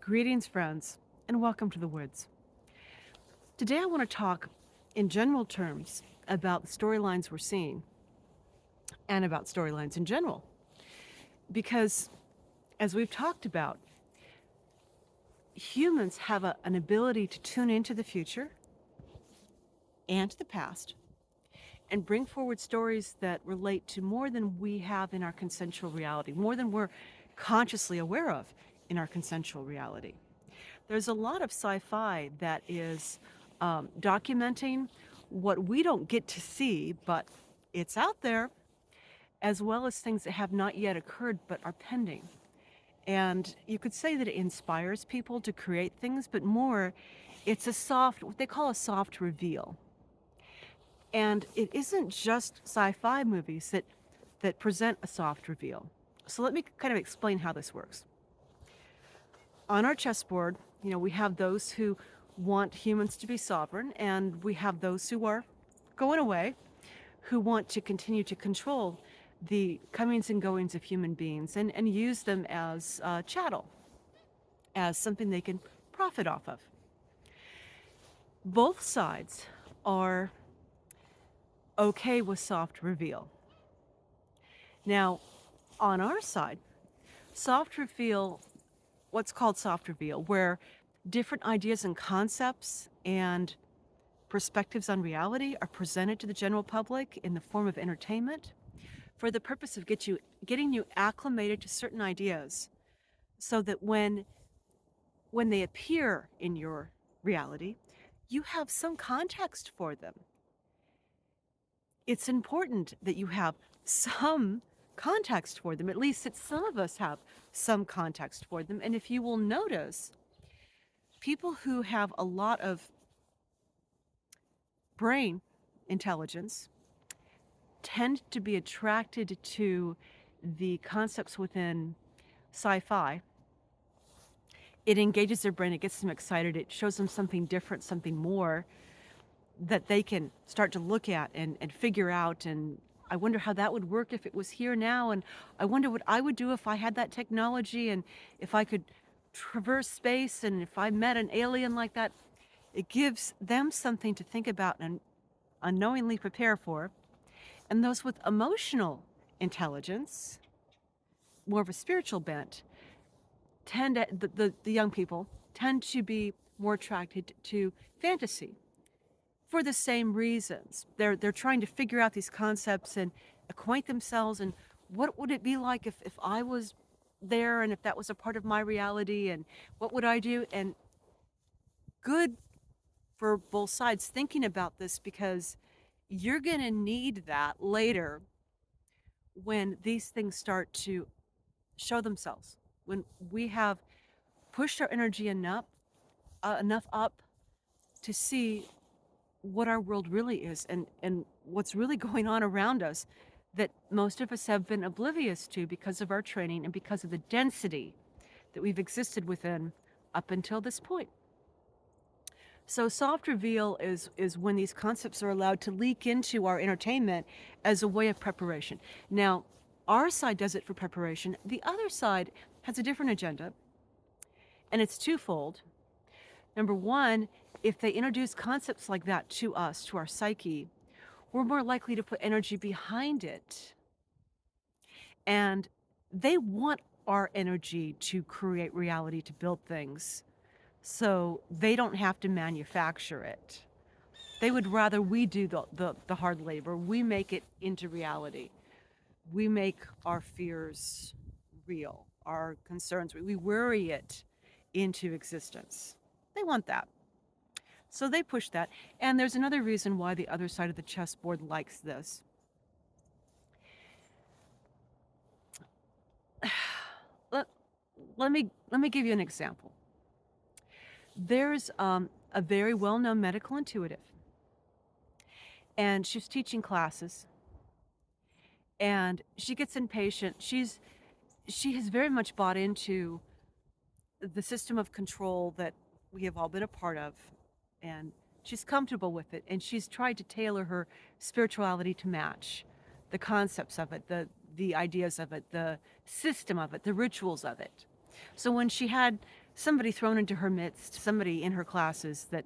Greetings, friends, and welcome to the woods. Today, I want to talk in general terms about the storylines we're seeing and about storylines in general. Because, as we've talked about, humans have an ability to tune into the future and to the past and bring forward stories that relate to more than we have in our consensual reality, more than we're consciously aware of in our consensual reality. There's a lot of sci-fi that is documenting what we don't get to see, but it's out there, as well as things that have not yet occurred but are pending. And you could say that it inspires people to create things, but more, it's what they call a soft reveal. And it isn't just sci-fi movies that present a soft reveal. So let me kind of explain how this works. On our chessboard, we have those who want humans to be sovereign, and we have those who are going away, who want to continue to control the comings and goings of human beings and use them as chattel, as something they can profit off of. Both sides are okay with soft reveal. Now, on our side, soft reveal, what's called soft reveal, where different ideas and concepts and perspectives on reality are presented to the general public in the form of entertainment for the purpose of getting you acclimated to certain ideas so that when they appear in your reality, you have some context for them. It's important that you have some context for them, at least that some of us have some context for them. And if you will notice, people who have a lot of brain intelligence tend to be attracted to the concepts within sci-fi. It engages their brain, it gets them excited, it shows them something different, something more that they can start to look at and figure out. And I wonder how that would work if it was here now. And I wonder what I would do if I had that technology and if I could traverse space and if I met an alien like that. It gives them something to think about and unknowingly prepare for. And those with emotional intelligence, more of a spiritual bent, the young people tend to be more attracted to fantasy for the same reasons. They're trying to figure out these concepts and acquaint themselves and what would it be like if I was there and if that was a part of my reality and what would I do? And good for both sides thinking about this because you're going to need that later when these things start to show themselves. When we have pushed our energy enough up to see what our world really is and what's really going on around us that most of us have been oblivious to because of our training and because of the density that we've existed within up until this point. So soft reveal is when these concepts are allowed to leak into our entertainment as a way of preparation. Now, our side does it for preparation. The other side has a different agenda, and it's twofold. Number one, if they introduce concepts like that to us, to our psyche, we're more likely to put energy behind it. And they want our energy to create reality, to build things, so they don't have to manufacture it. They would rather we do the hard labor. We make it into reality. We make our fears real, our concerns. We worry it into existence. They want that. So they push that. And there's another reason why the other side of the chessboard likes this. Let, let me give you an example. There's a very well-known medical intuitive, and she's teaching classes, and she gets impatient. She has very much bought into the system of control that we have all been a part of, and she's comfortable with it, and she's tried to tailor her spirituality to match the concepts of it, the ideas of it, the system of it, the rituals of it. So when she had somebody thrown into her midst, somebody in her classes that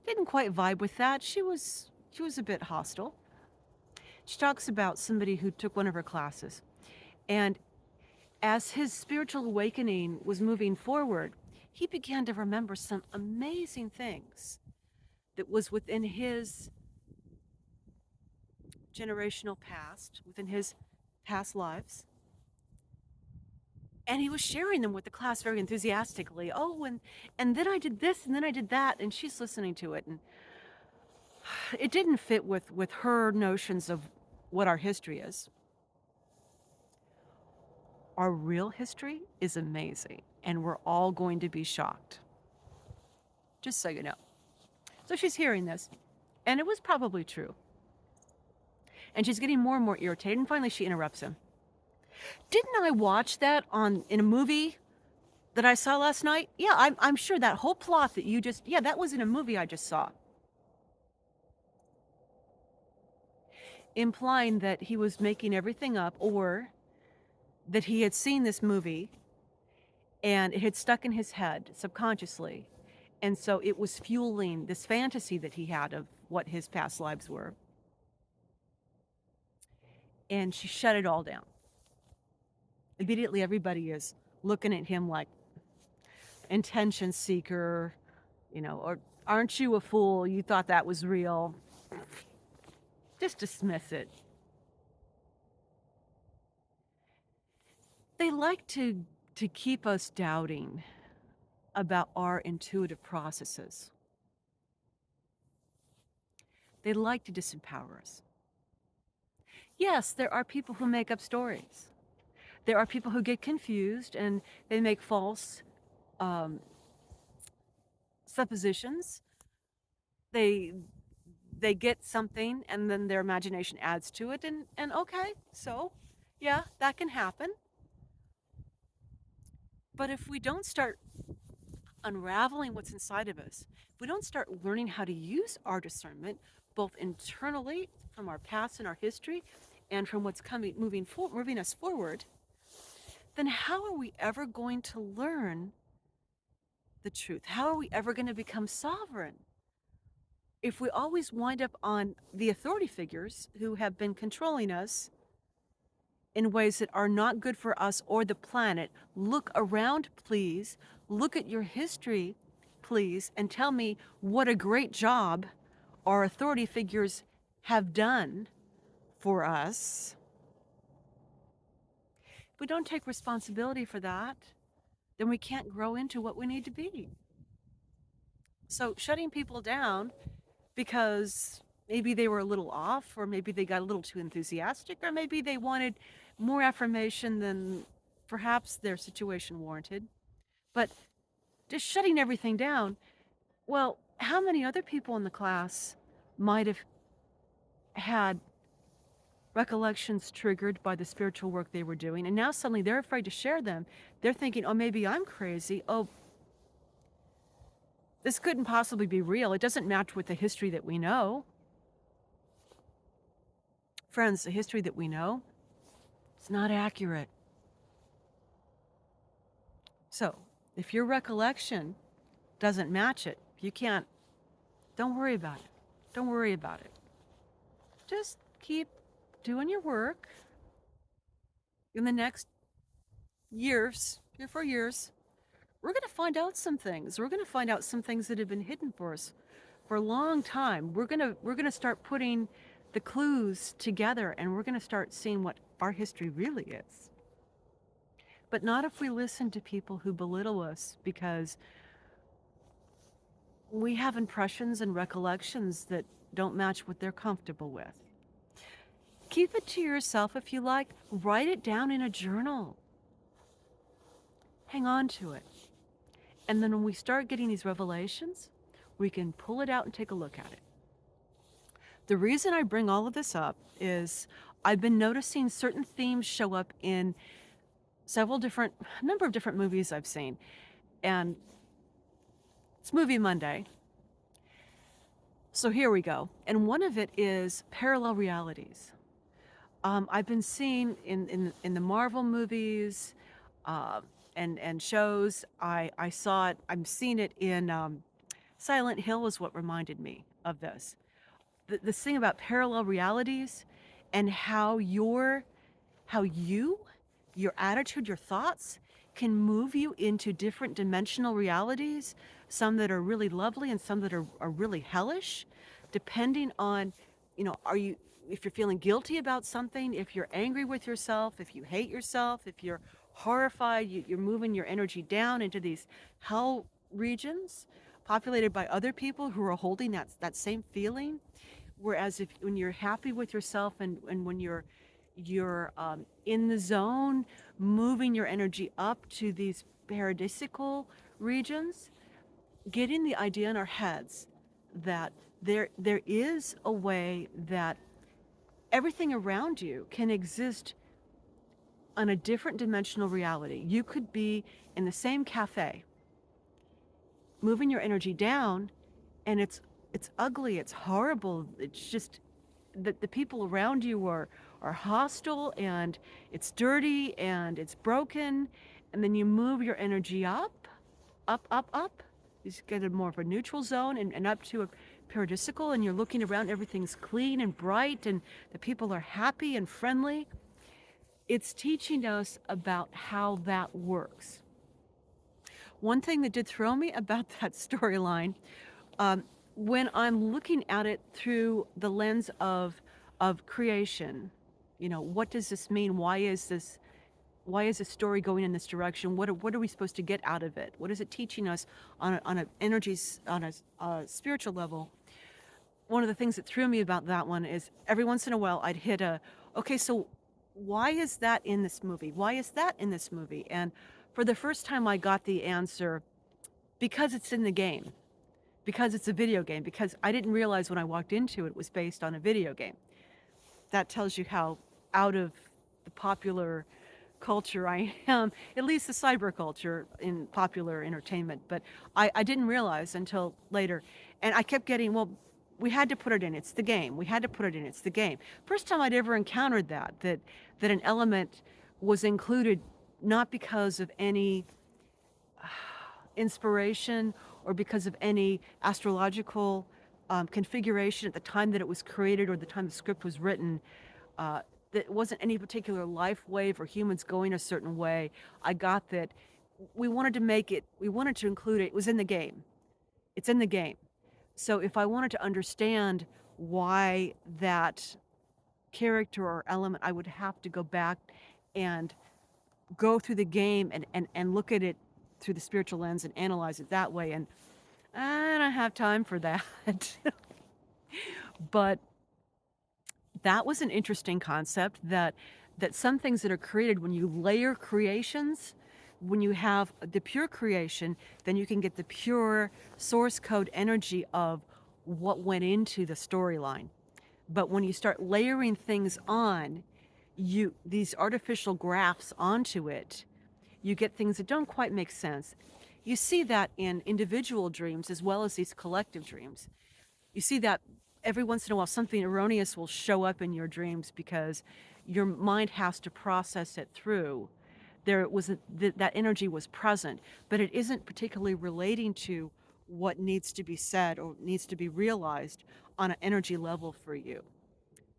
didn't quite vibe with that. She was a bit hostile. She talks about somebody who took one of her classes, and as his spiritual awakening was moving forward, he began to remember some amazing things that was within his generational past, within his past lives. And he was sharing them with the class very enthusiastically. Oh, and then I did this and then I did that, and she's listening to it, and it didn't fit with her notions of what our history is. Our real history is amazing, and we're all going to be shocked. Just so you know. So she's hearing this, and it was probably true. And she's getting more and more irritated, and finally she interrupts him. Didn't I watch that in a movie that I saw last night? Yeah, I'm sure that whole plot that you just, yeah, that was in a movie I just saw. Implying that he was making everything up, or that he had seen this movie and it had stuck in his head subconsciously. And so it was fueling this fantasy that he had of what his past lives were. And she shut it all down. Immediately, everybody is looking at him like, intention seeker, or aren't you a fool? You thought that was real. Just dismiss it. They like to keep us doubting about our intuitive processes. They like to disempower us. Yes, there are people who make up stories. There are people who get confused and they make false suppositions. They get something and then their imagination adds to it, and okay, so yeah, that can happen. But if we don't start unraveling what's inside of us, if we don't start learning how to use our discernment, both internally from our past and our history, and from what's moving us forward, then how are we ever going to learn the truth? How are we ever going to become sovereign? If we always wind up on the authority figures who have been controlling us in ways that are not good for us or the planet, look around, please. Look at your history, please, and tell me what a great job our authority figures have done for us. If we don't take responsibility for that, then we can't grow into what we need to be. So shutting people down because maybe they were a little off, or maybe they got a little too enthusiastic, or maybe they wanted more affirmation than perhaps their situation warranted. But just shutting everything down, well, how many other people in the class might have had recollections triggered by the spiritual work they were doing, and now suddenly they're afraid to share them. They're thinking, oh, maybe I'm crazy. Oh, this couldn't possibly be real. It doesn't match with the history that we know. Friends, the history that we know, it's not accurate. So, if your recollection doesn't match it, don't worry about it. Don't worry about it. Just keep doing your work. In the next years, 3 or 4 years, we're going to find out some things. We're going to find out some things that have been hidden for us for a long time. We're going to start putting the clues together, and we're going to start seeing what our history really is. But not if we listen to people who belittle us because we have impressions and recollections that don't match what they're comfortable with. Keep it to yourself if you like. Write it down in a journal. Hang on to it. And then when we start getting these revelations, we can pull it out and take a look at it. The reason I bring all of this up is I've been noticing certain themes show up in a number of different movies I've seen. And it's Movie Monday. So here we go. And one of it is parallel realities. I've been seeing in the Marvel movies, and shows. I saw it. I'm seeing it in Silent Hill is what reminded me of this. This thing about parallel realities and how you, your attitude, your thoughts can move you into different dimensional realities, some that are really lovely and some that are really hellish, depending on, are you, if you're feeling guilty about something, if you're angry with yourself, if you hate yourself, if you're horrified, you're moving your energy down into these hell regions populated by other people who are holding that same feeling. Whereas if when you're happy with yourself and when you're in the zone, moving your energy up to these paradisical regions, getting the idea in our heads that there is a way that everything around you can exist on a different dimensional reality. You could be in the same cafe, moving your energy down, and it's ugly, it's horrible, it's just the people around you are hostile, and it's dirty and it's broken, and then you move your energy up, up, up, up. You just get a more of a neutral zone and up to a paradisical, and you're looking around, everything's clean and bright, and the people are happy and friendly. It's teaching us about how that works. One thing that did throw me about that storyline, um, when I'm looking at it through the lens of creation, what does this mean? Why is this story going in this direction? What are we supposed to get out of it? What is it teaching us on a energies on a spiritual level? One of the things that threw me about that one is every once in a while I'd hit okay, so why is that in this movie? Why is that in this movie? And for the first time I got the answer, because it's in the game, because it's a video game, because I didn't realize when I walked into it, it was based on a video game. That tells you how out of the popular culture I am, at least the cyber culture in popular entertainment. But I didn't realize until later. And I kept getting, well, we had to put it in. It's the game. We had to put it in. It's the game. First time I'd ever encountered that an element was included not because of any inspiration or because of any astrological configuration at the time that it was created or the time the script was written. That wasn't any particular life wave or humans going a certain way. I got that we wanted to we wanted to include it. It was in the game. It's in the game. So if I wanted to understand why that character or element, I would have to go back and go through the game and look at it through the spiritual lens and analyze it that way. And I don't have time for that. But that was an interesting concept that some things that are created, when you layer creations, when you have the pure creation, then you can get the pure source code energy of what went into the storyline. But when you start layering things on, these artificial graphs onto it, you get things that don't quite make sense. You see that in individual dreams as well as these collective dreams. You see that every once in a while something erroneous will show up in your dreams because your mind has to process it through. That energy was present, but it isn't particularly relating to what needs to be said or needs to be realized on an energy level for you.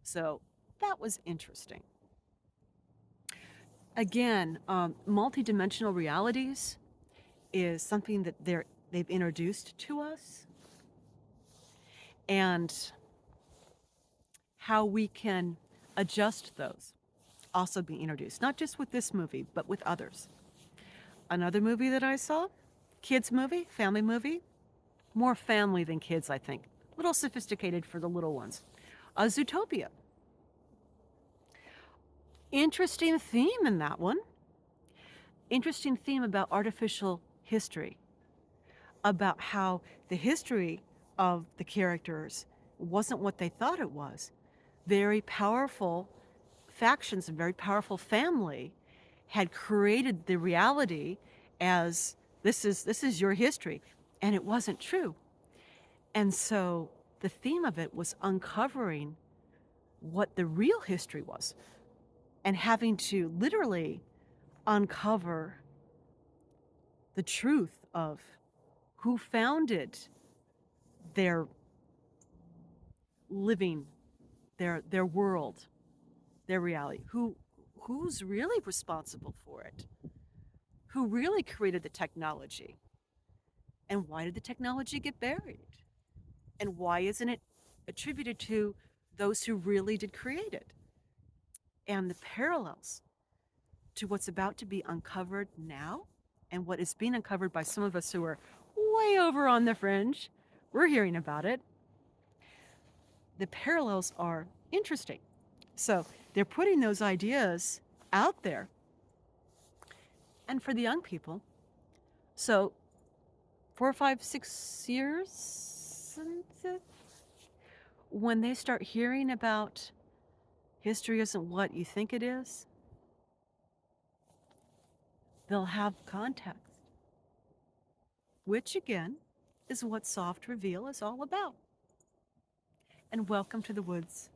So that was interesting. Again, multidimensional realities is something that they've introduced to us, and how we can adjust those also being introduced, not just with this movie, but with others. Another movie that I saw, kids movie, family movie, more family than kids, I think. A little sophisticated for the little ones. Zootopia. Interesting theme in that one. Interesting theme about artificial history, about how the history of the characters wasn't what they thought it was. Very powerful factions and very powerful family had created the reality as this is your history, and it wasn't true. And so the theme of it was uncovering what the real history was and having to literally uncover the truth of who founded their living, their world, their reality, who's really responsible for it, who really created the technology, and why did the technology get buried, and why isn't it attributed to those who really did create it, and the parallels to what's about to be uncovered now and what is being uncovered by some of us who are way over on the fringe. We're hearing about it. The parallels are interesting. So they're putting those ideas out there. And for the young people, so 4, 5, 6 years, when they start hearing about history isn't what you think it is, they'll have context, which again is what Soft Reveal is all about. And welcome to the woods.